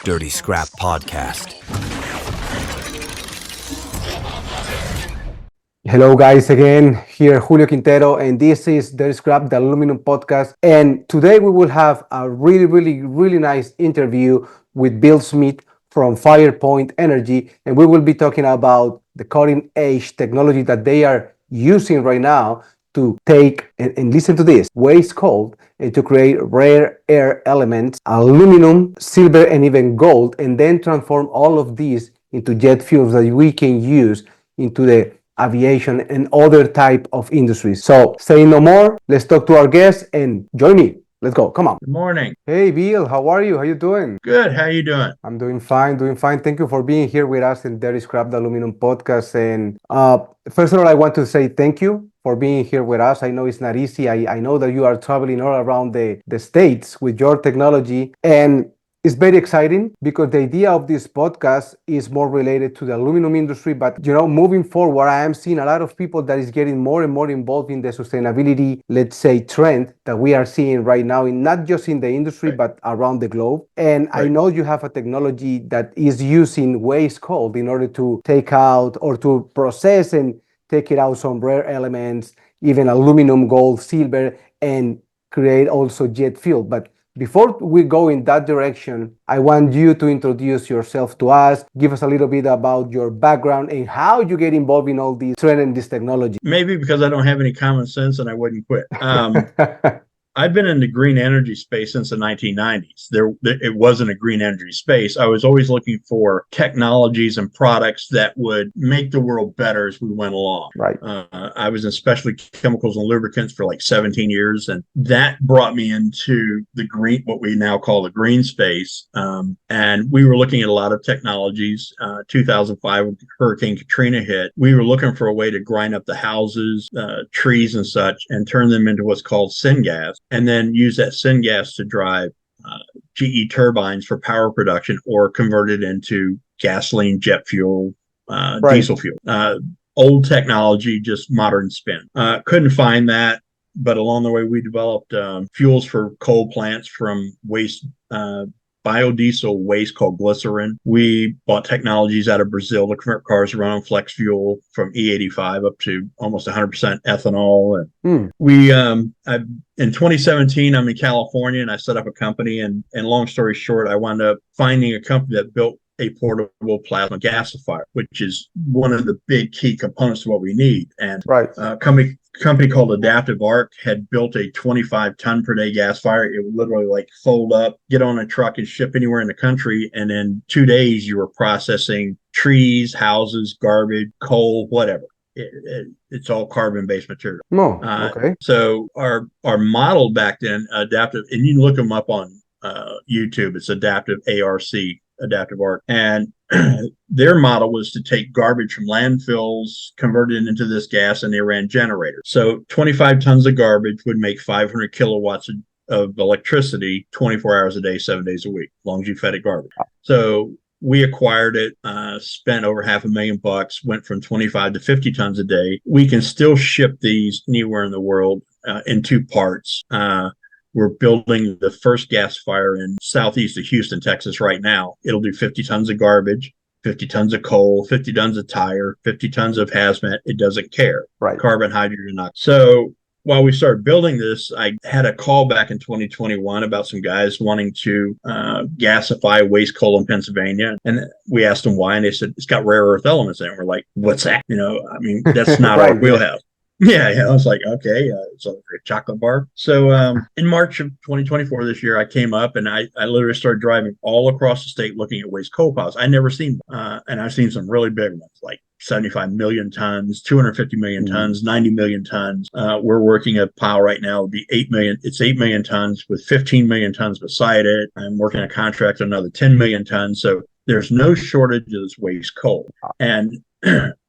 Dirty Scrap Podcast. Hello guys, again, here Julio Quintero, and this is Dirty Scrap, the aluminum podcast. And today we will have a really nice interview with Bill Smith from Firepoint Energy, and we will be talking about the cutting edge technology that they are using right now to take, and listen to this, waste coal and to create rare earth elements, aluminum, silver, and even gold, and then transform all of these into jet fuels that we can use into the aviation and other type of industries. So saying no more, let's talk to our guest and join me. Let's go. Come on. Good morning. Hey Bill, how are you? How you doing? Good. How you doing? I'm doing fine. Thank you for being here with us in Dirty Scrap, the aluminum podcast. And first of all, I want to say thank you for being here with us. I know it's not easy. I know that you are traveling all around the States with your technology, and it's very exciting because the idea of this podcast is more related to the aluminum industry. But, moving forward, I am seeing a lot of people that is getting more and more involved in the sustainability, let's say, trend that we are seeing right now, in not just in the industry, but around the globe. And I know you have a technology that is using waste coal in order to take out or to process and take it out some rare elements, even aluminum, gold, silver, and create also jet fuel. But before we go in that direction, I want you to introduce yourself to us, give us a little bit about your background and how you get involved in all these trend and this technology. Maybe because I don't have any common sense and I wouldn't quit. I've been in the green energy space since the 1990s. It wasn't a green energy space. I was always looking for technologies and products that would make the world better as we went along. Right. I was in specialty chemicals and lubricants for like 17 years, and that brought me into the green, what we now call the green space. And we were looking at a lot of technologies. 2005, when Hurricane Katrina hit, we were looking for a way to grind up the houses, trees and such, and turn them into what's called syngas, and then use that syngas to drive GE turbines for power production, or convert it into gasoline, jet fuel, diesel fuel. Old technology, just modern spin. Couldn't find that, but along the way we developed fuels for coal plants from waste, biodiesel waste called glycerin. We bought technologies out of Brazil to convert cars to run on flex fuel from E85 up to almost 100% ethanol. And in 2017, I'm in California and I set up a company. And long story short, I wound up finding a company that built a portable plasma gasifier, which is one of the big key components of what we need. And a company called Adaptive Arc had built a 25 ton per day gasifier. It would literally like fold up, get on a truck and ship anywhere in the country. And in 2 days, you were processing trees, houses, garbage, coal, whatever. It's all carbon-based material. Okay. So our model back then, Adaptive, and you can look them up on YouTube. It's Adaptive ARC, Adaptive Arc, and their model was to take garbage from landfills, convert it into this gas, and they ran generators. So 25 tons of garbage would make 500 kilowatts of electricity 24 hours a day, 7 days a week, as long as you fed it garbage. So we acquired it, spent over $500,000, went from 25 to 50 tons a day. We can still ship these anywhere in the world in two parts. We're building the first gasifier in southeast of Houston, Texas right now. It'll do 50 tons of garbage, 50 tons of coal, 50 tons of tire, 50 tons of hazmat. It doesn't care. Right. Carbon, hydrogen, oxygen. So while we started building this, I had a call back in 2021 about some guys wanting to gasify waste coal in Pennsylvania. And we asked them why, and they said, it's got rare earth elements in it. We're like, what's that? That's not our wheelhouse. Yeah. I was like, okay, it's like a chocolate bar. So in March of 2024 this year, I came up and I literally started driving all across the state looking at waste coal piles. I never seen them. And I've seen some really big ones, like 75 million tons, 250 million tons, 90 million tons. We're working a pile right now. It'll be 8 million. It's 8 million tons with 15 million tons beside it. I'm working a contract on another 10 million tons. So there's no shortage of this waste coal. And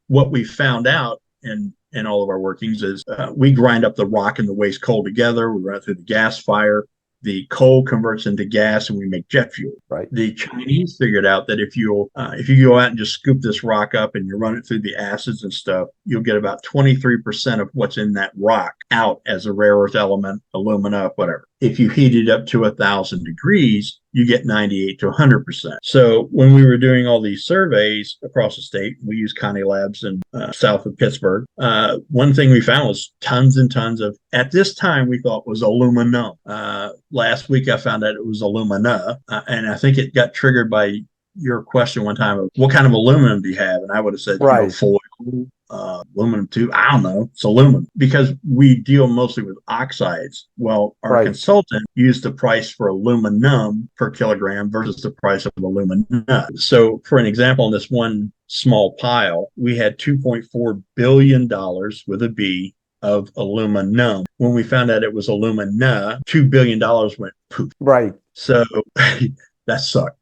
what we found out in all of our workings is we grind up the rock and the waste coal together. We run it through the gasifier. The coal converts into gas and we make jet fuel. Right. The Chinese figured out that if you go out and just scoop this rock up and you run it through the acids and stuff, you'll get about 23% of what's in that rock out as a rare earth element, alumina, whatever. if you heat it up to 1,000 degrees, you get 98 to 100%. So when we were doing all these surveys across the state, we used Connie Labs in south of Pittsburgh. One thing we found was tons and tons of, at this time, we thought was aluminum. Last week, I found out it was alumina. And I think it got triggered by your question one time of what kind of aluminum do you have? And I would have said, Right. foil, aluminum too. I don't know. It's aluminum because we deal mostly with oxides. Well, our Right. consultant used the price for aluminum per kilogram versus the price of alumina. So, for an example, in this one small pile, we had $2.4 billion with a B of aluminum. When we found out it was alumina, $2 billion went poof. Right. So that sucked.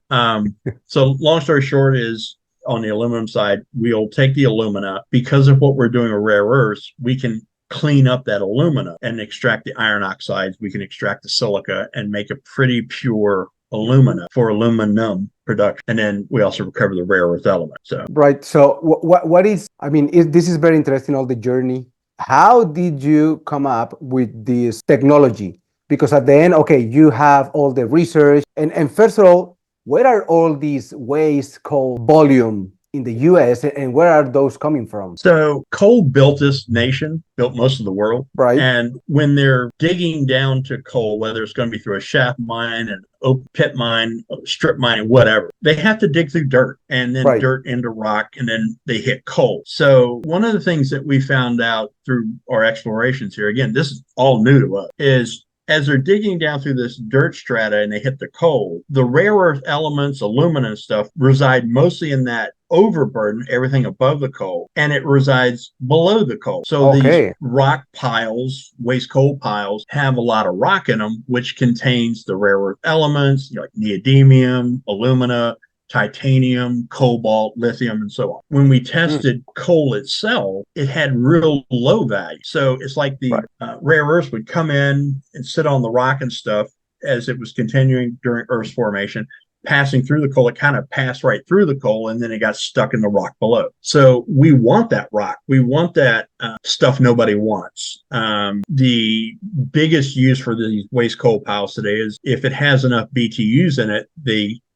So long story short is on the aluminum side, we'll take the alumina because of what we're doing with rare earths. We can clean up that alumina and extract the iron oxides. We can extract the silica and make a pretty pure alumina for aluminum production. And then we also recover the rare earth element. So Right. So what is, I mean, this is very interesting, all the journey. How did you come up with this technology? Because at the end, okay, you have all the research. And first of all, where are all these waste called volume in the US and where are those coming from? So coal built this nation, built most of the world. Right. And when they're digging down to coal, whether it's going to be through a shaft mine, an open pit mine, strip mine, whatever, they have to dig through dirt and then Right. dirt into rock and then they hit coal. So one of the things that we found out through our explorations here, again, this is all new to us, is as they're digging down through this dirt strata and they hit the coal, the rare earth elements, aluminum stuff, reside mostly in that overburden, everything above the coal, and it resides below the coal. So these rock piles, waste coal piles, have a lot of rock in them, which contains the rare earth elements like neodymium, alumina, titanium, cobalt, lithium, and so on. When we tested coal itself, it had real low value. So it's like the rare earths would come in and sit on the rock and stuff as it was continuing during Earth's formation, passing through the coal. It kind of passed right through the coal and then it got stuck in the rock below. So we want that rock. We want that stuff nobody wants. The biggest use for these waste coal piles today is if it has enough BTUs in it,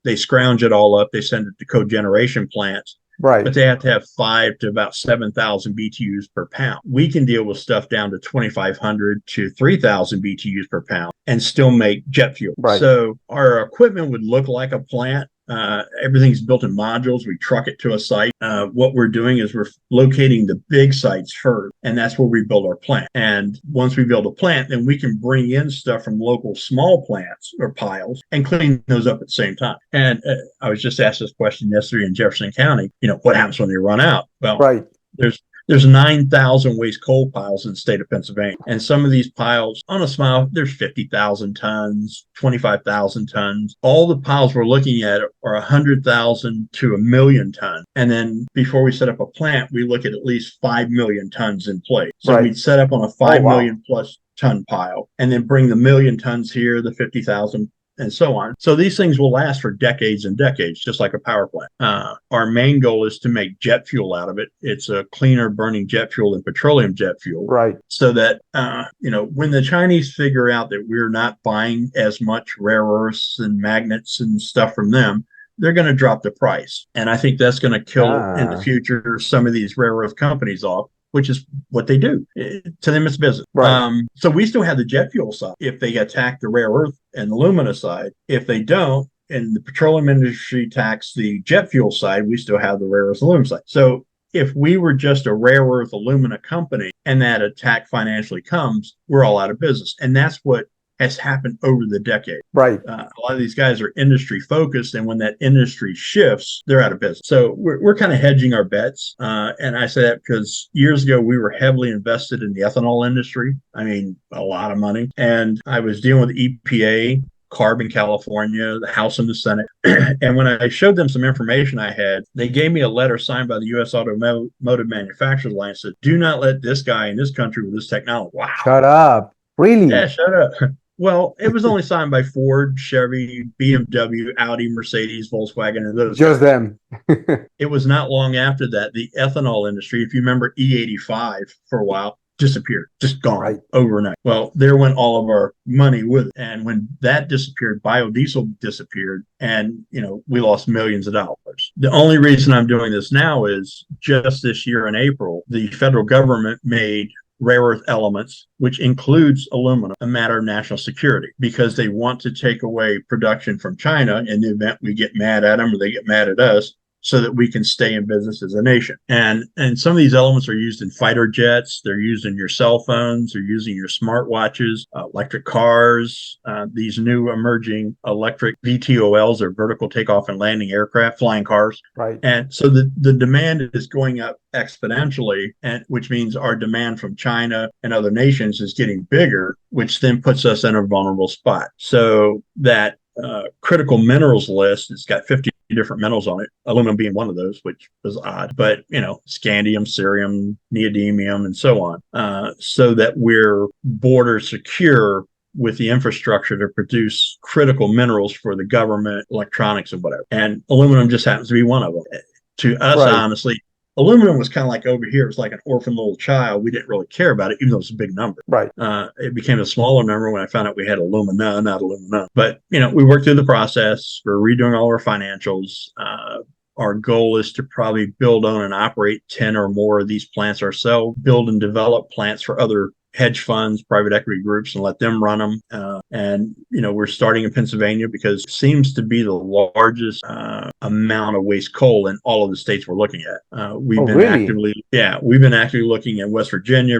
they scrounge it all up. They send it to cogeneration plants. Right. But they have to have 5 to about 7,000 BTUs per pound. We can deal with stuff down to 2,500 to 3,000 BTUs per pound and still make jet fuel. Right. So our equipment would look like a plant. Everything's built in modules. We truck it to a site. What we're doing is we're locating the big sites first, and that's where we build our plant. And once we build a plant, then we can bring in stuff from local small plants or piles and clean those up at the same time. And I was just asked this question yesterday in Jefferson County, what happens when they run out? Well, there's 9,000 waste coal piles in the state of Pennsylvania. And some of these piles, on a smile, there's 50,000 tons, 25,000 tons. All the piles we're looking at are 100,000 to 1 million tons. And then before we set up a plant, we look at least 5 million tons in place. So we'd set up on a 5 million plus ton pile and then bring the 1 million tons here, the 50,000 and so on. So these things will last for decades and decades, just like a power plant. Our main goal is to make jet fuel out of it. It's a cleaner burning jet fuel than petroleum jet fuel. Right. So that, when the Chinese figure out that we're not buying as much rare earths and magnets and stuff from them, they're going to drop the price. And I think that's going to kill in the future some of these rare earth companies off, which is what they do. To them, it's business. Right. So we still have the jet fuel side if they attack the rare earth and alumina side. If they don't, and the petroleum industry attacks the jet fuel side, we still have the rare earth aluminum side. So if we were just a rare earth alumina company and that attack financially comes, we're all out of business. And that's what has happened over the decade. Right. A lot of these guys are industry focused, and when that industry shifts, they're out of business. So we're kind of hedging our bets. And I say that because years ago, we were heavily invested in the ethanol industry. I mean, a lot of money. And I was dealing with EPA, CARB in California, the House and the Senate. And when I showed them some information I had, they gave me a letter signed by the U.S. Automotive Manufacturers Alliance that do not let this guy in this country with this technology. Wow. Shut up. Really? Yeah, shut up. Well, it was only signed by Ford, Chevy, BMW, Audi, Mercedes, Volkswagen, and those. Just them. It was not long after that, the ethanol industry, if you remember E85 for a while, disappeared, just gone Right. overnight. Well, there went all of our money with it. And when that disappeared, biodiesel disappeared, and we lost millions of dollars. The only reason I'm doing this now is just this year in April, the federal government made rare earth elements, which includes aluminum, a matter of national security, because they want to take away production from China in the event we get mad at them or they get mad at us, so that we can stay in business as a nation. And some of these elements are used in fighter jets. They're used in your cell phones. They're using your smartwatches, electric cars, these new emerging electric VTOLs, or vertical takeoff and landing aircraft, flying cars. Right. And so the demand is going up exponentially, and which means our demand from China and other nations is getting bigger, which then puts us in a vulnerable spot. So that critical minerals list, it's got 50 different minerals on it, aluminum being one of those, which was odd, but scandium, cerium, neodymium, and so on, so that we're border secure with the infrastructure to produce critical minerals for the government, electronics, and whatever. And aluminum just happens to be one of them. To us, right. Honestly, aluminum was kind of like over here. It was like an orphan little child. We didn't really care about it, even though it's a big number. Right. It became a smaller number when I found out we had alumina, not aluminum. But, we worked through the process. We're redoing all our financials. Our goal is to probably build, own, and operate 10 or more of these plants ourselves, build and develop plants for other hedge funds, private equity groups, and let them run them. And we're starting in Pennsylvania because it seems to be the largest amount of waste coal in all of the states we're looking at. We've been actively looking at West Virginia.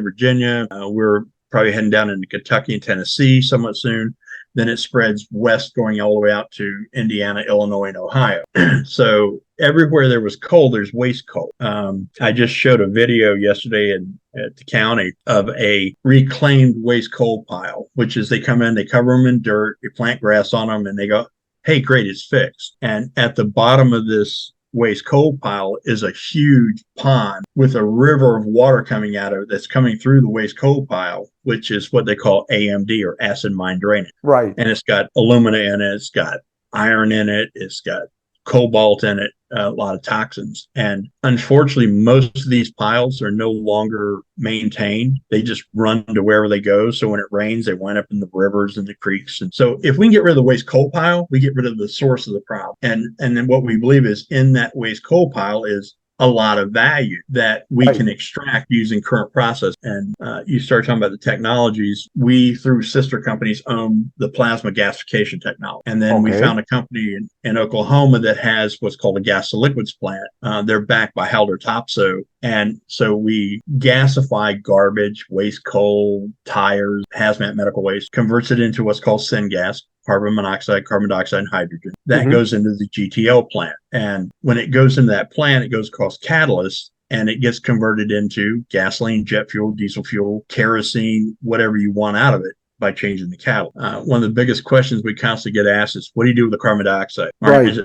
We're probably heading down into Kentucky and Tennessee somewhat soon. Then it spreads west, going all the way out to Indiana, Illinois, and Ohio. So everywhere there was coal, there's waste coal. I just showed a video yesterday at the county of a reclaimed waste coal pile, which is they come in, they cover them in dirt, they plant grass on them, and they go, hey, great, it's fixed. And at the bottom of this waste coal pile is a huge pond with a river of water coming out of it that's coming through the waste coal pile, which is what they call AMD, or acid mine drainage. Right. And it's got alumina in it, it's got iron in it, it's got cobalt in it, a lot of toxins. And unfortunately, most of these piles are no longer maintained. They just run to wherever they go. So when it rains, they wind up in the rivers and the creeks. And so if we can get rid of the waste coal pile, we get rid of the source of the problem. And then what we believe is in that waste coal pile is a lot of value that we can extract using current process. And you start talking about the technologies. We, through sister companies, own the plasma gasification technology. And then we found a company in Oklahoma that has what's called a gas to liquids plant. They're backed by Halder Topsoe. And so we gasify garbage, waste coal, tires, hazmat medical waste, converts it into what's called syngas, carbon monoxide, carbon dioxide, and hydrogen. That goes into the GTL plant. And when it goes into that plant, it goes across catalysts, and it gets converted into gasoline, jet fuel, diesel fuel, kerosene, whatever you want out of it by changing the catalyst. One of the biggest questions we constantly get asked is, what do you do with the carbon dioxide? Right.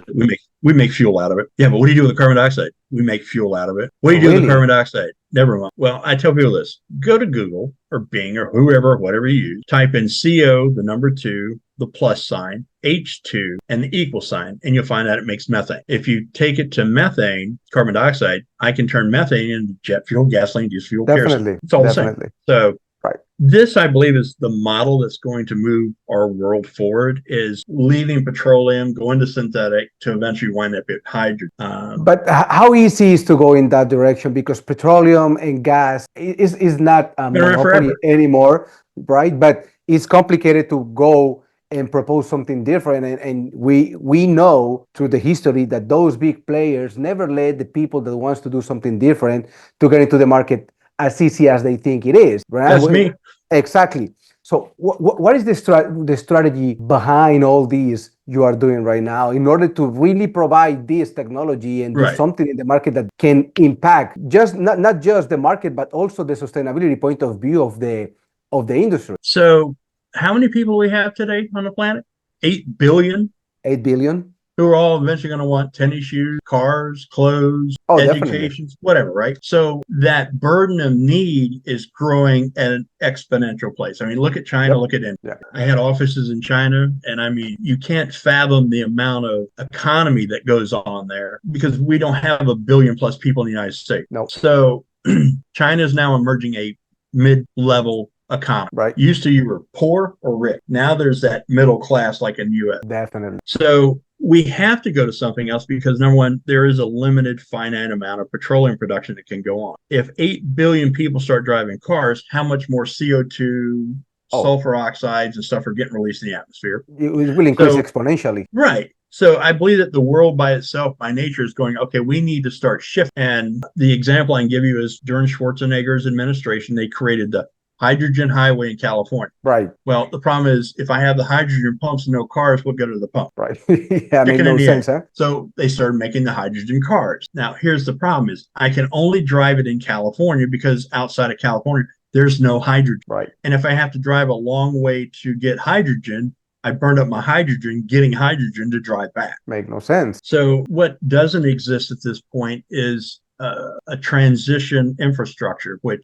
We make fuel out of it. Yeah, but what do you do with the carbon dioxide? We make fuel out of it. What do you do with the carbon dioxide? Never mind. Well, I tell people this. Go to Google or Bing or whoever, whatever you use. Type in CO, the number 2, the plus sign, H2, and the equal sign, and you'll find out it makes methane. If you take it to methane, carbon dioxide, I can turn methane into jet fuel, gasoline, diesel fuel, kerosene. It's all the same. So this, I believe, is the model that's going to move our world forward, is leaving petroleum, going to synthetic, to eventually wind up at hydrogen. But how easy is to go in that direction? Because petroleum and gas is not a monopoly anymore, right? But it's complicated to go and propose something different. And we know through the history that those big players never let the people that wants to do something different to get into the market as easy as they think it is. Right? That's me. Exactly. So what is the strategy behind all these you are doing right now in order to really provide this technology and do something in the market that can impact just not just the market, but also the sustainability point of view of the industry? So how many people we have today on the planet? 8 billion. 8 billion. Who are all eventually going to want tennis shoes, cars, clothes, education, whatever, right? So that burden of need is growing at an exponential pace. I mean, look at China, look at India. Yeah. I had offices in China, and I mean, you can't fathom the amount of economy that goes on there because we don't have 1 billion plus people in the United States. No. So China is now emerging a mid-level economy. Right. Used to, you were poor or rich. Now there's that middle class like in the US. Definitely. So we have to go to something else because number one, there is a limited finite amount of petroleum production that can go on. If 8 billion people start driving cars, how much more CO2, sulfur oxides and stuff are getting released in the atmosphere? It will increase exponentially. Right. So I believe that the world by itself, by nature, is going, okay, we need to start shifting. And the example I can give you is during Schwarzenegger's administration, they created the hydrogen highway in California. Right. Well, the problem is if I have the hydrogen pumps and no cars, what go to the pump? Right. Yeah, makes no sense, huh? So they started making the hydrogen cars. Now, here's the problem is I can only drive it in California because outside of California, there's no hydrogen. Right. And if I have to drive a long way to get hydrogen, I burned up my hydrogen getting hydrogen to drive back. Make no sense. So what doesn't exist at this point is a transition infrastructure, which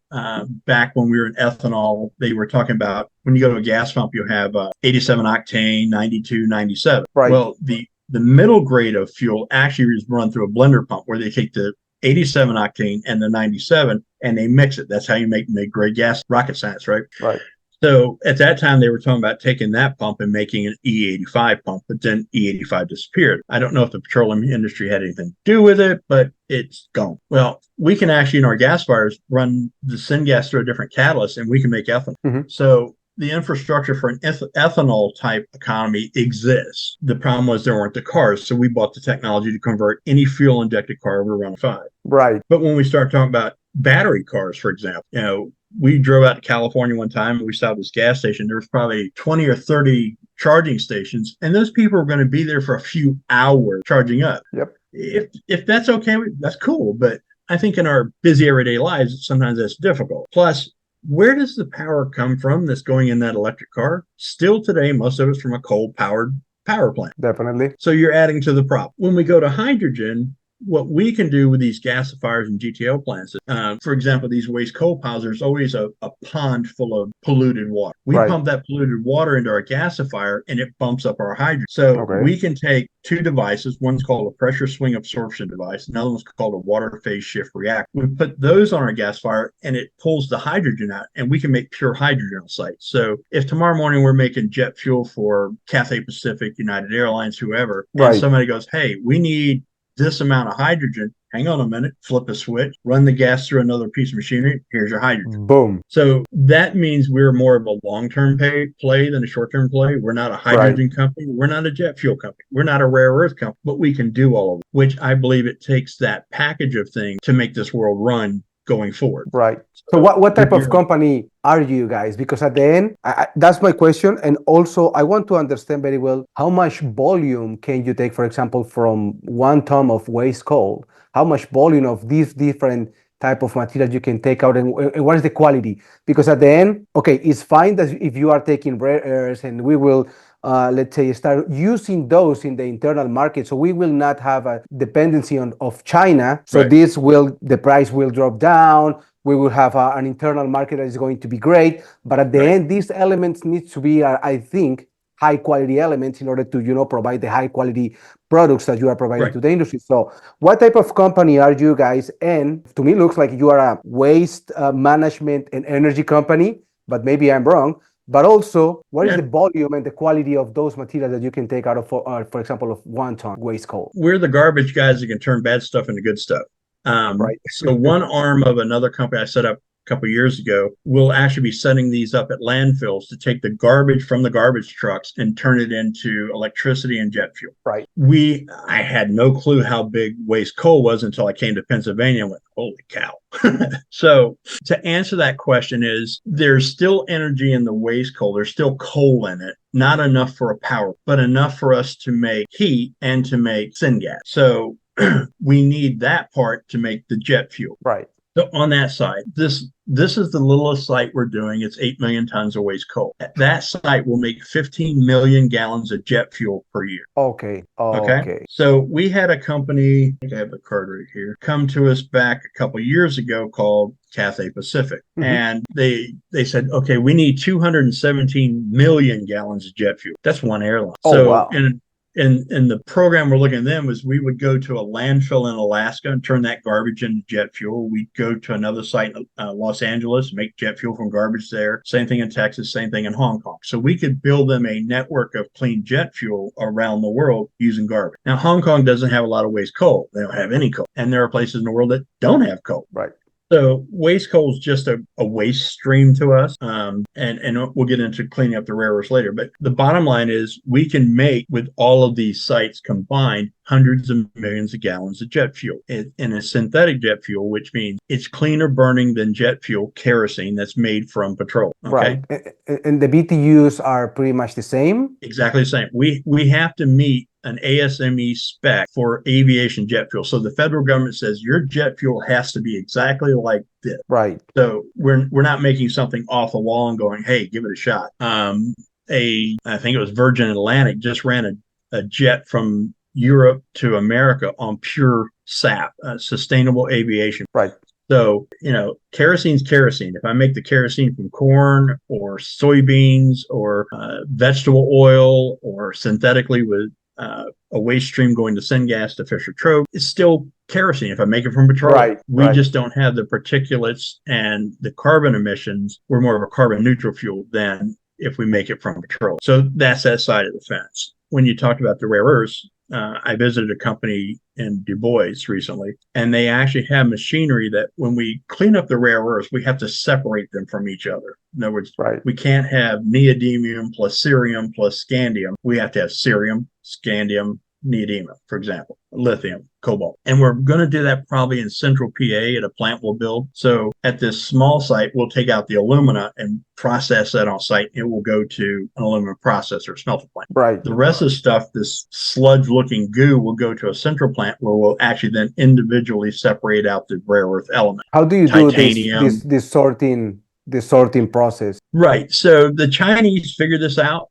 back when we were in ethanol, they were talking about when you go to a gas pump, you have 87 octane, 92, 97. Right. Well, the middle grade of fuel actually is run through a blender pump where they take the 87 octane and the 97 and they mix it. That's how you make great gas. Rocket science, right? Right. So at that time, they were talking about taking that pump and making an E85 pump, but then E85 disappeared. I don't know if the petroleum industry had anything to do with it, but it's gone. Well, we can actually, in our gas fires, run the syngas through a different catalyst and we can make ethanol. Mm-hmm. So the infrastructure for an ethanol type economy exists. The problem was there weren't the cars. So we bought the technology to convert any fuel injected car over around 5. Right. But when we start talking about battery cars, for example, we drove out to California one time and we stopped at this gas station. There was probably 20 or 30 charging stations, and those people are going to be there for a few hours charging up. Yep. If that's okay, that's cool. But I think in our busy everyday lives, sometimes that's difficult. Plus, where does the power come from that's going in that electric car? Still today, most of it's from a coal-powered power plant. Definitely. So you're adding to the problem. When we go to hydrogen, what we can do with these gasifiers and GTO plants, for example, these waste coal piles, there's always a pond full of polluted water. We pump that polluted water into our gasifier and it bumps up our hydrogen. So we can take 2 devices. One's called a pressure swing absorption device. Another one's called a water phase shift reactor. We put those on our gasifier and it pulls the hydrogen out and we can make pure hydrogen on site. So if tomorrow morning we're making jet fuel for Cathay Pacific, United Airlines, whoever, and somebody goes, hey, we need this amount of hydrogen, hang on a minute, flip a switch, run the gas through another piece of machinery, here's your hydrogen. Boom. So that means we're more of a long-term play than a short-term play. We're not a hydrogen company. We're not a jet fuel company. We're not a rare earth company, but we can do all of it, which I believe it takes that package of things to make this world run going forward. Right. So what type of company are you guys? Because at the end, that's my question. And also, I want to understand very well, how much volume can you take, for example, from 1 ton of waste coal? How much volume of these different type of material you can take out, and what is the quality? Because at the end, okay, it's fine that if you are taking rare earths and we will let's say start using those in the internal market, so we will not have a dependency of China. So the price will drop down. We will have an internal market that is going to be great. But at the end, these elements need to be, I think, high quality elements in order to provide the high quality products that you are providing to the industry. So what type of company are you guys? And to me, it looks like you are a waste management and energy company, but maybe I'm wrong. But also, what is the volume and the quality of those materials that you can take out of, for example, of 1 ton waste coal? We're the garbage guys that can turn bad stuff into good stuff. So one arm of another company I set up a couple of years ago will actually be setting these up at landfills to take the garbage from the garbage trucks and turn it into electricity and jet fuel. Right. I had no clue how big waste coal was until I came to Pennsylvania and went, holy cow. So to answer that question is there's still energy in the waste coal. There's still coal in it, not enough for a power, but enough for us to make heat and to make syngas. So we need that part to make the jet fuel. Right. So on that side, this is the littlest site we're doing. It's 8 million tons of waste coal. That site will make 15 million gallons of jet fuel per year. Okay. So we had a company, I think I have the card right here, come to us back a couple of years ago called Cathay Pacific. And they said, okay, we need 217 million gallons of jet fuel. That's one airline. and the program we're looking at them was we would go to a landfill in Alaska and turn that garbage into jet fuel. We'd go to another site in Los Angeles, make jet fuel from garbage there. Same thing in Texas, same thing in Hong Kong. So we could build them a network of clean jet fuel around the world using garbage. Now, Hong Kong doesn't have a lot of waste coal. They don't have any coal. And there are places in the world that don't have coal. Right. So waste coal is just a waste stream to us. And we'll get into cleaning up the rare earths later. But the bottom line is we can make, with all of these sites combined, hundreds of millions of gallons of jet fuel in a synthetic jet fuel, which means it's cleaner burning than jet fuel, kerosene, that's made from petroleum. Okay? Right. And the BTUs are pretty much the same? Exactly the same. We have to meet an ASME spec for aviation jet fuel. So the federal government says your jet fuel has to be exactly like this. Right. So we're not making something off the wall and going, hey, give it a shot. I think it was Virgin Atlantic just ran a jet from Europe to America on pure SAF, sustainable aviation. Right. So, kerosene's kerosene. If I make the kerosene from corn or soybeans or vegetable oil or synthetically with a waste stream going to syngas to Fischer-Tropsch, it's still kerosene if I make it from petroleum. Right, we right. just don't have the particulates and the carbon emissions. We're more of a carbon neutral fuel than if we make it from petroleum. So that's that side of the fence. When you talked about the rare earths, I visited a company in Du Bois recently, and they actually have machinery that when we clean up the rare earths, we have to separate them from each other. In other words, right. We can't have neodymium plus cerium plus scandium. We have to have cerium, scandium, neodymium, for example, lithium, cobalt. And we're going to do that probably in central PA at a plant we'll build. So at this small site, we'll take out the alumina and process that on site. It will go to an aluminum processor, smelter plant. Right. The rest of the stuff, this sludge-looking goo, will go to a central plant where we'll actually then individually separate out the rare earth element. How do you do this sorting process? Right. So the Chinese figured this out.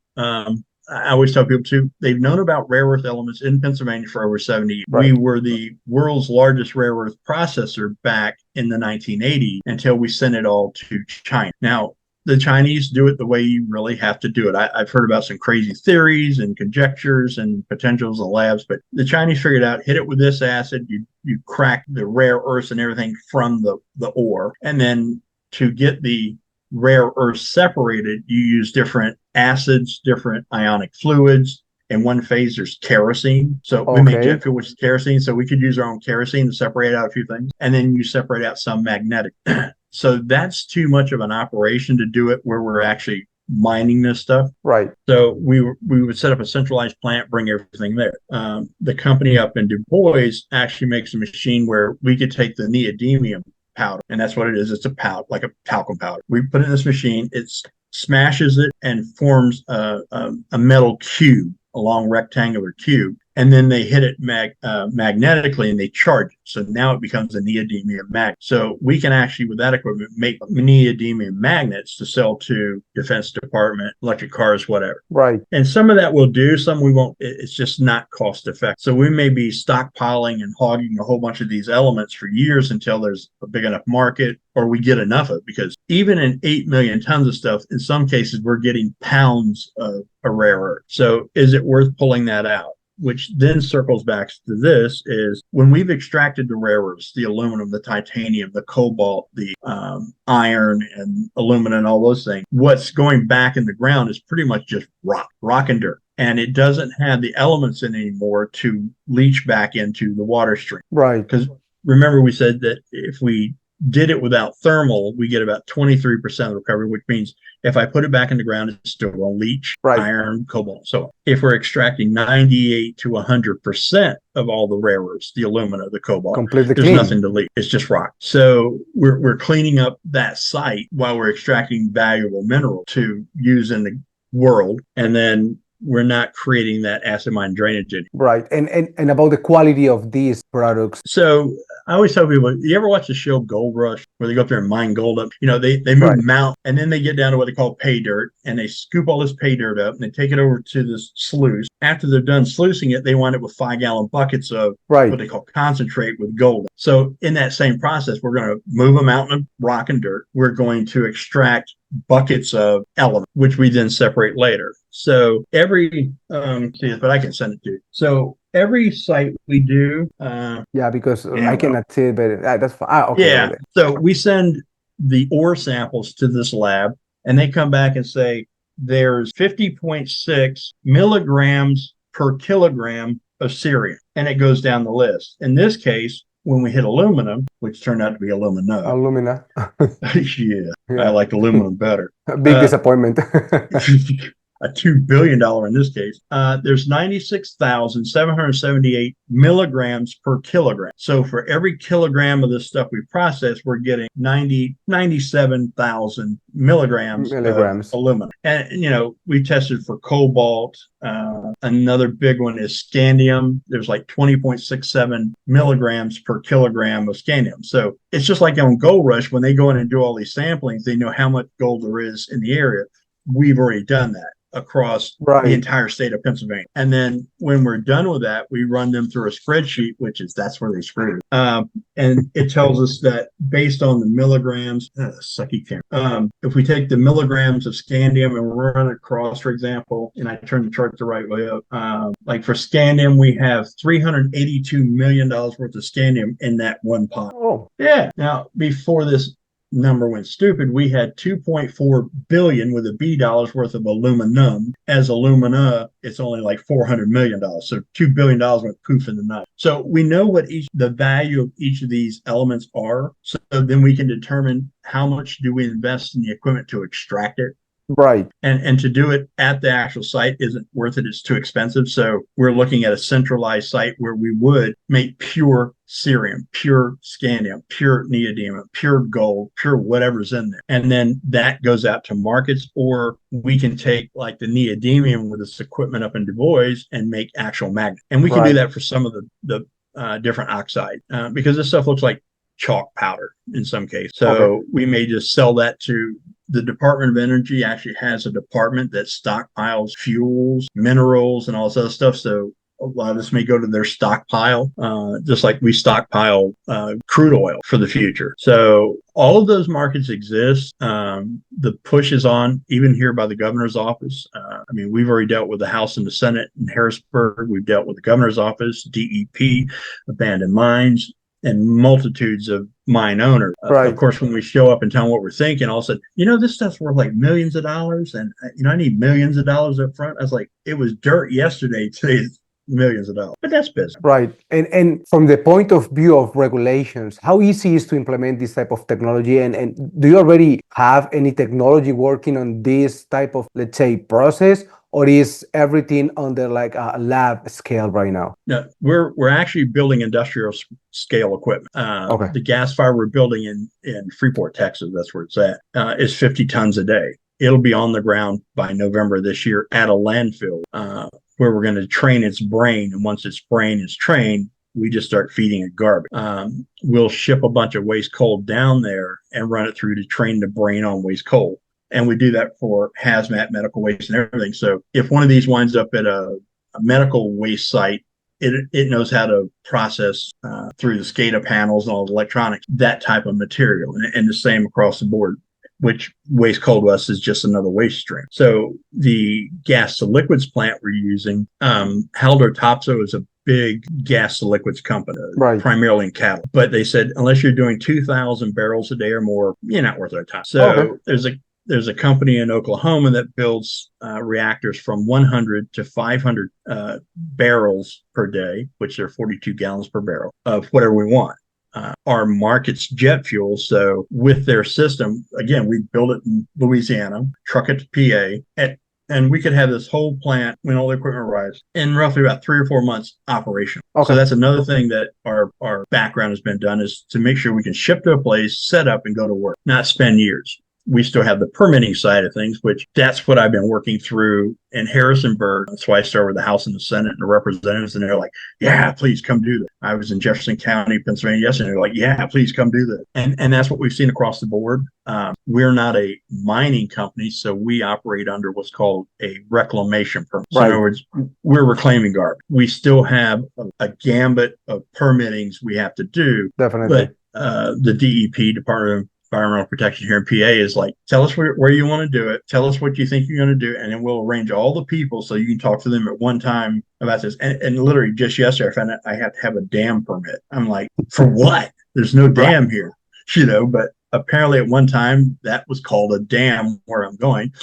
I always tell people too, they've known about rare earth elements in Pennsylvania for over 70 years. Right. We were the world's largest rare earth processor back in the 1980s until we sent it all to China. Now, the Chinese do it the way you really have to do it. I've heard about some crazy theories and conjectures and potentials in labs, but the Chinese figured out, hit it with this acid, you crack the rare earths and everything from the ore. And then to get the rare earths separated, you use different acids, different ionic fluids. In one phase, there's kerosene. So we make jet fuel, which is kerosene. So we could use our own kerosene to separate out a few things. And then you separate out some magnetic. So that's too much of an operation to do it where we're actually mining this stuff. Right. So we would set up a centralized plant, bring everything there. The company up in Du Bois actually makes a machine where we could take the neodymium powder, and that's what it is. It's a powder, like a talcum powder. We put it in this machine. It smashes it and forms a metal cube, a long rectangular cube. And then they hit it magnetically and they charge it. So now it becomes a neodymium magnet. So we can actually, with that equipment, make neodymium magnets to sell to Defense Department, electric cars, whatever. Right. And some of that we'll do, some we won't. It's just not cost effective. So we may be stockpiling and hogging a whole bunch of these elements for years until there's a big enough market or we get enough of it. Because even in 8 million tons of stuff, in some cases, we're getting pounds of a rare earth. So is it worth pulling that out? Which then circles back to this is when we've extracted the rare earths, the aluminum, the titanium, the cobalt, the iron and aluminum and all those things, what's going back in the ground is pretty much just rock and dirt. And it doesn't have the elements in anymore to leach back into the water stream. Right. Because remember we said that if we did it without thermal, we get about 23% recovery, which means if I put it back in the ground, it's still going to leach iron, cobalt. So if we're extracting 98 to 100% of all the rare earths, the alumina, the cobalt, completely there's clean. Nothing to leach. It's just rock. So we're cleaning up that site while we're extracting valuable mineral to use in the world. And then we're not creating that acid mine drainage anymore. Right. And about the quality of these products. So I always tell people, you ever watch the show Gold Rush where they go up there and mine gold up? They move Right. mount and then they get down to what they call pay dirt and they scoop all this pay dirt up and they take it over to this sluice. After they're done sluicing it, they wind up with 5-gallon buckets of what they call concentrate with gold. So in that same process, we're going to move them out in the rock and dirt. We're going to extract buckets of elements, which we then separate later. So every, but I can send it to you. So every site we do. Because I cannot see it, but that's fine. Okay. Yeah. So we send the ore samples to this lab and they come back and say there's 50.6 milligrams per kilogram of cerium. And it goes down the list. In this case, when we hit aluminum, which turned out to be Alumina. yeah, I like aluminum better. Big disappointment. A $2 billion in this case, there's 96,778 milligrams per kilogram. So for every kilogram of this stuff we process, we're getting 97,000 milligrams of aluminum. And, we tested for cobalt. Another big one is scandium. There's like 20.67 milligrams per kilogram of scandium. So it's just like on Gold Rush, when they go in and do all these samplings, they know how much gold there is in the area. We've already done that across the entire state of Pennsylvania. And then when we're done with that, we run them through a spreadsheet, that's where they screwed. And it tells us that based on the milligrams, sucky camera. If we take the milligrams of scandium and run it across, for example, and I turn the chart the right way up, like for scandium, we have $382 million worth of scandium in that one pot. Oh. Yeah. Now, before this number went stupid, we had 2.4 billion with a B dollars worth of aluminum. As alumina, it's only like $400 million. So $2 billion went poof in the night. So we know what the value of each of these elements are. So then we can determine how much do we invest in the equipment to extract it. Right. And to do it at the actual site isn't worth it. It's too expensive. So we're looking at a centralized site where we would make pure cerium, pure scandium, pure neodymium, pure gold, pure whatever's in there. And then that goes out to markets, or we can take like the neodymium with this equipment up in Du Bois and make actual magnets. And we can do that for some of the different oxide because this stuff looks like chalk powder in some cases. So we may just sell that to the Department of Energy. Actually has a department that stockpiles fuels, minerals, and all this other stuff. So a lot of this may go to their stockpile, just like we stockpile crude oil for the future. So all of those markets exist. The push is on, even here by the governor's office. We've already dealt with the House and the Senate in Harrisburg. We've dealt with the governor's office, DEP, abandoned mines, and multitudes of mine owners. Of course, when we show up and tell them what we're thinking, all of a sudden, this stuff's worth like millions of dollars, and I need millions of dollars up front. I was like, it was dirt yesterday, today it's millions of dollars. But that's business. Right. And from the point of view of regulations, how easy is to implement this type of technology? And do you already have any technology working on this type of, let's say, process? Or is everything under like a lab scale right now? No, we're actually building industrial scale equipment. The gas fire we're building in Freeport, Texas, that's where it's at, is 50 tons a day. It'll be on the ground by November this year at a landfill where we're going to train its brain. And once its brain is trained, we just start feeding it garbage. We'll ship a bunch of waste coal down there and run it through to train the brain on waste coal. And we do that for hazmat, medical waste, and everything. So if one of these winds up at a medical waste site, it knows how to process through the SCADA panels and all the electronics, that type of material. And the same across the board, which waste coal to us is just another waste stream. So the gas to liquids plant we're using, Haldor Topsoe is a big gas to liquids company, primarily in cattle. But they said, unless you're doing 2,000 barrels a day or more, you're not worth our time. So there's a company in Oklahoma that builds reactors from 100 to 500 barrels per day, which are 42 gallons per barrel of whatever we want. Our market's jet fuel. So with their system, again, we build it in Louisiana, truck it to PA, and we could have this whole plant when all the equipment arrives in roughly about 3 or 4 months operation. So that's another thing that our background has been done, is to make sure we can ship to a place, set up, and go to work, not spend years. we still have the permitting side of things, which that's what I've been working through in Harrisonburg. That's why I started with the House and the Senate and the representatives, and they're like, yeah, please come do that. I was in Jefferson County, Pennsylvania yesterday. They're like, yeah, please come do that. And that's what we've seen across the board. We're not a mining company, so we operate under what's called a reclamation permit. So in other words, we're reclaiming garbage. We still have a gambit of permittings we have to do. Definitely. But the DEP, Department of Environmental Protection here in PA, is like, tell us where you want to do it. Tell us what you think you're going to do. And then we'll arrange all the people so you can talk to them at one time about this. And literally just yesterday, I found out I have to have a dam permit. I'm like, for what? There's no dam here, but apparently at one time that was called a dam where I'm going.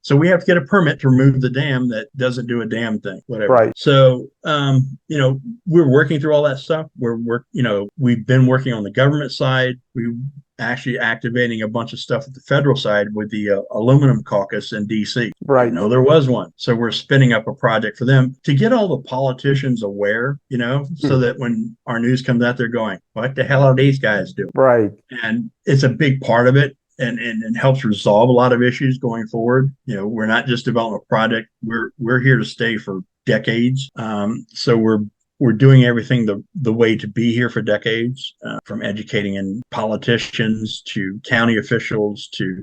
So we have to get a permit to remove the dam that doesn't do a damn thing, whatever. Right. So, we're working through all that stuff. We've been working on the government side. We actually activating a bunch of stuff at the federal side with the aluminum caucus in DC. Right. There was one. So we're spinning up a project for them to get all the politicians aware, so that when our news comes out, they're going, what the hell are these guys doing? Right. And it's a big part of it. And helps resolve a lot of issues going forward. We're not just developing a project. We're here to stay for decades. So we're doing everything the way to be here for decades, from educating politicians to county officials to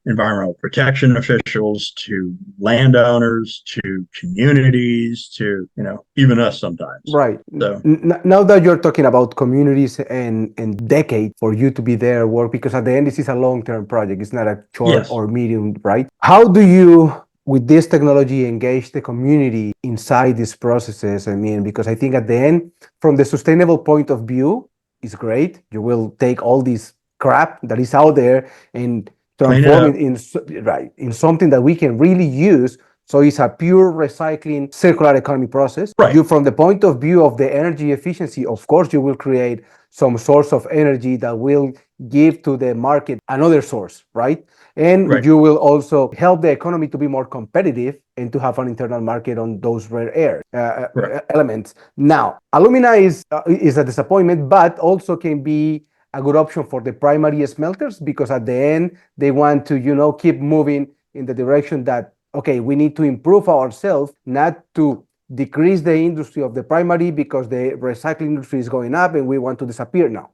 environmental protection officials to landowners to communities to even us sometimes. Right. So now that you're talking about communities and decade for you to be there work, because at the end this is a long-term project, it's not a short or medium, right? How do you with this technology engage the community inside these processes? I mean, because I think at the end, from the sustainable point of view, it's great. You will take all this crap that is out there and transform it in something that we can really use. So it's a pure recycling circular economy process. Right. You, from the point of view of the energy efficiency, of course, you will create some source of energy that will give to the market another source, right? And you will also help the economy to be more competitive and to have an internal market on those rare earth elements. Now, alumina is a disappointment, but also can be a good option for the primary smelters, because at the end, they want to, keep moving in the direction that, okay, we need to improve ourselves, not to decrease the industry of the primary because the recycling industry is going up and we want to disappear now.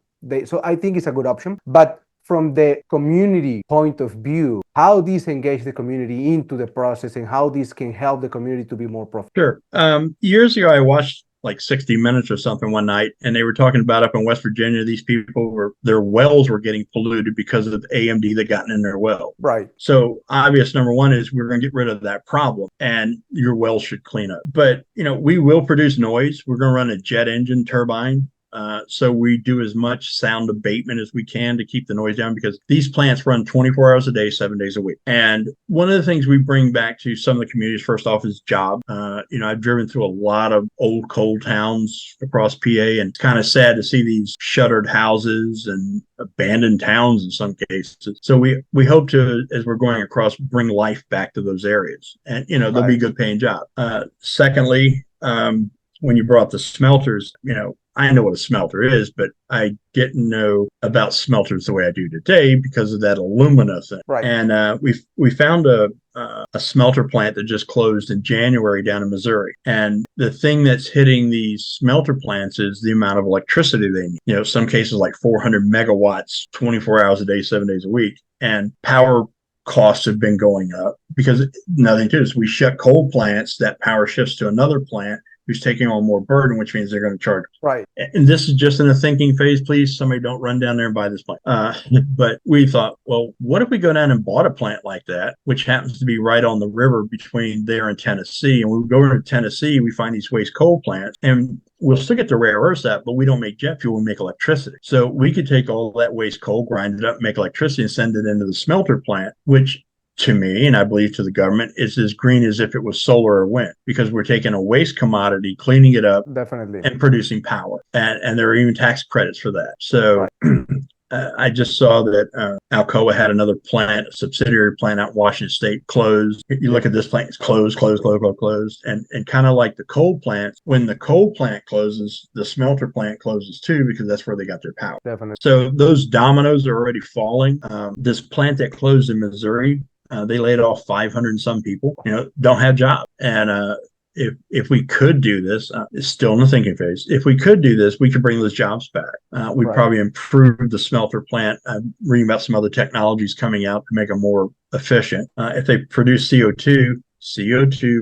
So I think it's a good option. But from the community point of view, how this engage the community into the process and how this can help the community to be more profitable? Sure. Years ago, I watched like 60 Minutes or something one night, and they were talking about up in West Virginia, these people their wells were getting polluted because of AMD that gotten in their well. Right. So obvious number one is we're going to get rid of that problem, and your wells should clean up. But we will produce noise. We're going to run a jet engine turbine. So we do as much sound abatement as we can to keep the noise down, because these plants run 24 hours a day, 7 days a week. And one of the things we bring back to some of the communities, first off, is job. I've driven through a lot of old coal towns across PA, and it's kind of sad to see these shuttered houses and abandoned towns in some cases. So we hope to, as we're going across, bring life back to those areas, and they'll be good paying jobs. Secondly, when you brought up the smelters, I know what a smelter is, but I didn't know about smelters the way I do today because of that alumina thing. Right. And we found a smelter plant that just closed in January down in Missouri. And the thing that's hitting these smelter plants is the amount of electricity they need. Some cases like 400 megawatts, 24 hours a day, 7 days a week. And power costs have been going up because nothing to this. We shut coal plants, that power shifts to another plant who's taking on more burden, which means they're going to charge. Right. And this is just in a thinking phase. Please, somebody don't run down there and buy this plant. But we thought, well, what if we go down and bought a plant like that, which happens to be right on the river between there and Tennessee. And when we go into Tennessee, we find these waste coal plants, and we'll still get the rare earths out, but we don't make jet fuel, we make electricity. So we could take all that waste coal, grind it up, make electricity, and send it into the smelter plant, which to me, and I believe to the government, is as green as if it was solar or wind, because we're taking a waste commodity, cleaning it up, definitely, and producing power. And there are even tax credits for that. So I just saw that Alcoa had another plant, a subsidiary plant out in Washington State, closed. You look at this plant, it's closed, closed, closed, closed, closed. And kind of like the coal plant, when the coal plant closes, the smelter plant closes too, because that's where they got their power. Definitely. So those dominoes are already falling. This plant that closed in Missouri, they laid off 500 and some people, don't have jobs. And if we could do this, it's still in the thinking phase. If we could do this, we could bring those jobs back. We'd probably improve the smelter plant. I'm reading about some other technologies coming out to make them more efficient. If they produce CO2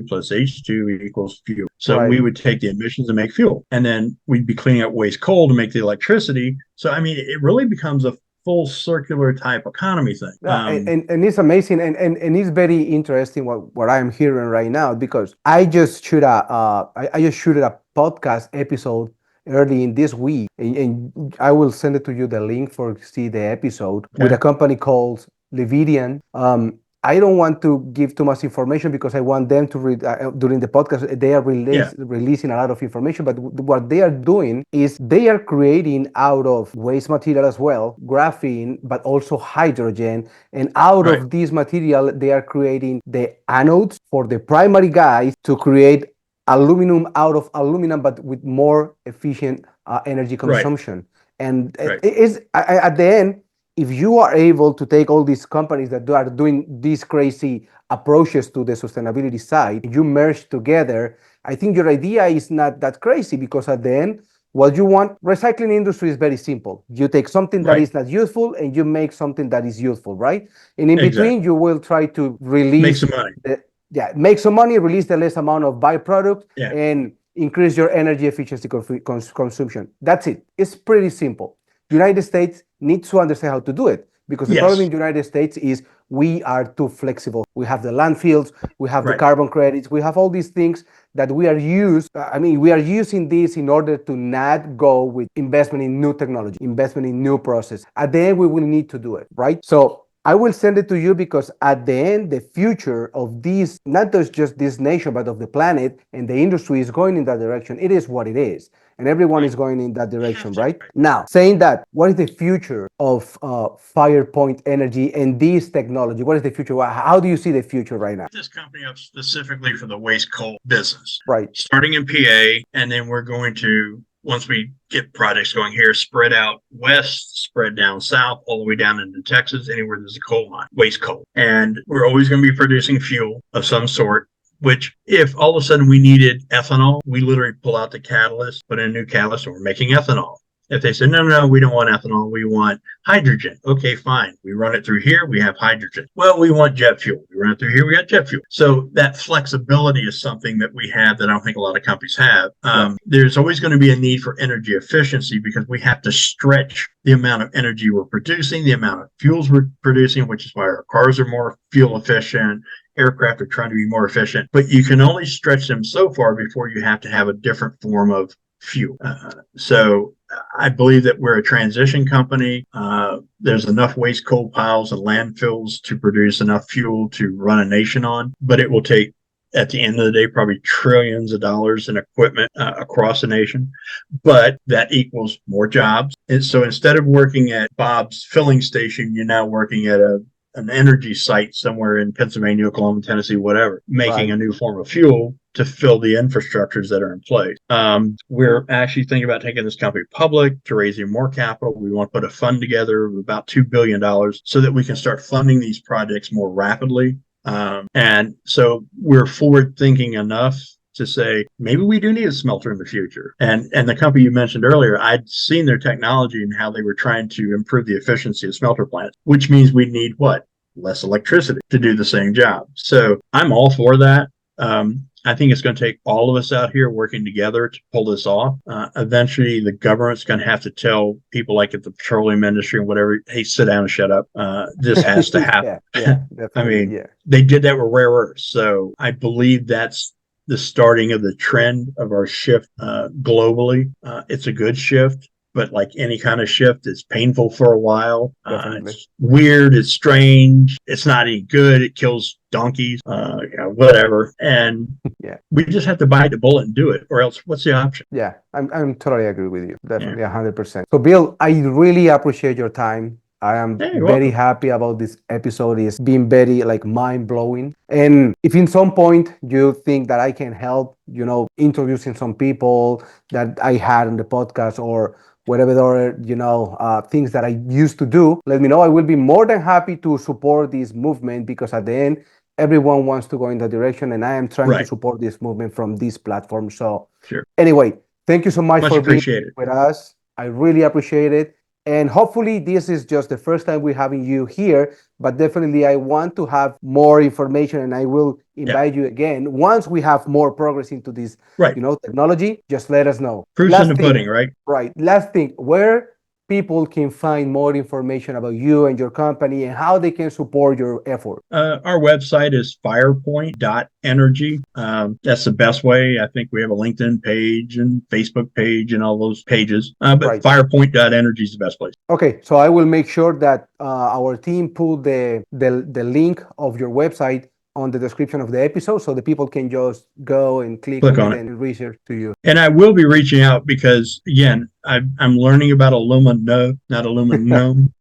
plus H2 equals fuel. So we would take the emissions and make fuel. And then we'd be cleaning up waste coal to make the electricity. So, I mean, it really becomes a full circular type economy thing. And it's amazing and it's very interesting what I'm hearing right now, because I just shoot a podcast episode early in this week, and I will send it to you, the link for see the episode, with a company called Levidian. I don't want to give too much information because I want them to read during the podcast. They are releasing a lot of information, but what they are doing is they are creating out of waste material as well, graphene, but also hydrogen. And out of this material, they are creating the anodes for the primary guys to create aluminum out of aluminum, but with more efficient energy consumption. And it is at the end, if you are able to take all these companies that are doing these crazy approaches to the sustainability side, you merge together, I think your idea is not that crazy, because at the end, what you want, recycling industry is very simple. You take something that is not useful and you make something that is useful, right? And in between, you will try to release... Make some money. Make some money, release the less amount of byproduct, and increase your energy efficiency consumption. That's it. It's pretty simple. United States needs to understand how to do it, because the problem in the United States is we are too flexible. We have the landfills, we have the carbon credits, we have all these things that we are using this in order to not go with investment in new technology, investment in new process. At the end, we will need to do it, right? So I will send it to you, because at the end, the future of this, not just this nation, but of the planet and the industry is going in that direction. It is what it is. And everyone is going in that direction, right? Now, saying that, what is the future of Firepoint Energy and this technology? What is the future? How do you see the future right now? This company up specifically for the waste coal business. Right. Starting in PA, and then we're going to, once we get projects going here, spread out west, spread down south, all the way down into Texas, anywhere there's a coal mine, waste coal. And we're always going to be producing fuel of some sort, which if all of a sudden we needed ethanol, we literally pull out the catalyst, put in a new catalyst, and we're making ethanol. If they said, no, we don't want ethanol, we want hydrogen. Okay, fine. We run it through here, we have hydrogen. Well, we want jet fuel. We run it through here, we got jet fuel. So that flexibility is something that we have that I don't think a lot of companies have. There's always going to be a need for energy efficiency, because we have to stretch the amount of energy we're producing, the amount of fuels we're producing, which is why our cars are more fuel efficient. Aircraft are trying to be more efficient, but you can only stretch them so far before you have to have a different form of fuel. So I believe that we're a transition company. There's enough waste coal piles and landfills to produce enough fuel to run a nation on, but it will take, at the end of the day, probably trillions of dollars in equipment across the nation. But that equals more jobs. And so instead of working at Bob's filling station, you're now working at an energy site somewhere in Pennsylvania, Oklahoma, Tennessee, whatever, making a new form of fuel to fill the infrastructures that are in place. We're actually thinking about taking this company public to raising more capital. We want to put a fund together of about $2 billion so that we can start funding these projects more rapidly. And so we're forward thinking enough to say, maybe we do need a smelter in the future. And the company you mentioned earlier, I'd seen their technology and how they were trying to improve the efficiency of smelter plants, which means we need what? Less electricity to do the same job. So I'm all for that. I think it's going to take all of us out here working together to pull this off. Eventually, the government's going to have to tell people like at the petroleum industry and whatever, hey, sit down and shut up. This has to happen. I mean, they did that with rare earths. So I believe that's the starting of the trend of our shift globally. It's a good shift. but like any kind of shift, it's painful for a while. Definitely. It's weird. It's strange. It's not any good. It kills donkeys, whatever. And Yeah. we just have to bite the bullet and do it, or else what's the option? Yeah, I'm totally agree with you. Yeah. Definitely 100%. So Bill, I really appreciate your time. I am Hey, you're very welcome. happy about this episode. It's been very like mind blowing. And if in some point you think that I can help, introducing some people that I had on the podcast or whatever other, things that I used to do, let me know. I will be more than happy to support this movement because at the end, everyone wants to go in that direction, and I am trying to Right. support this movement from this platform. So Sure. anyway, thank you so much Much for being appreciated. with us. I really appreciate it. And hopefully, this is just the first time we're having you here, but definitely I want to have more information and I will Yeah. invite you again. Once we have more progress into this, Right. Technology, just let us know. Proof's in the pudding, right? Right. Last thing, where people can find more information about you and your company and how they can support your effort. Our website is firepoint.energy. That's the best way. I think we have a LinkedIn page and Facebook page and all those pages. But Right. firepoint.energy is the best place. Okay, so I will make sure that our team put the link of your website on the description of the episode so the people can just go and click on it and research to you. And I will be reaching out because, again, I'm learning about aluminum.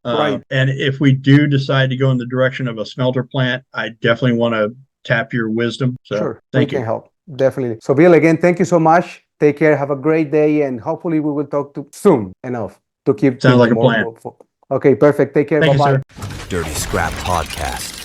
Right. And if we do decide to go in the direction of a smelter plant, I definitely want to tap your wisdom. So Sure, thank we you. can help. Definitely. So Bill, again, thank you so much. Take care. Have a great day, and hopefully we will talk to soon enough to keep Sounds like a more. plan. Okay, perfect. Take care. Thank you, Bye-bye. sir. Dirty Scrap Podcast.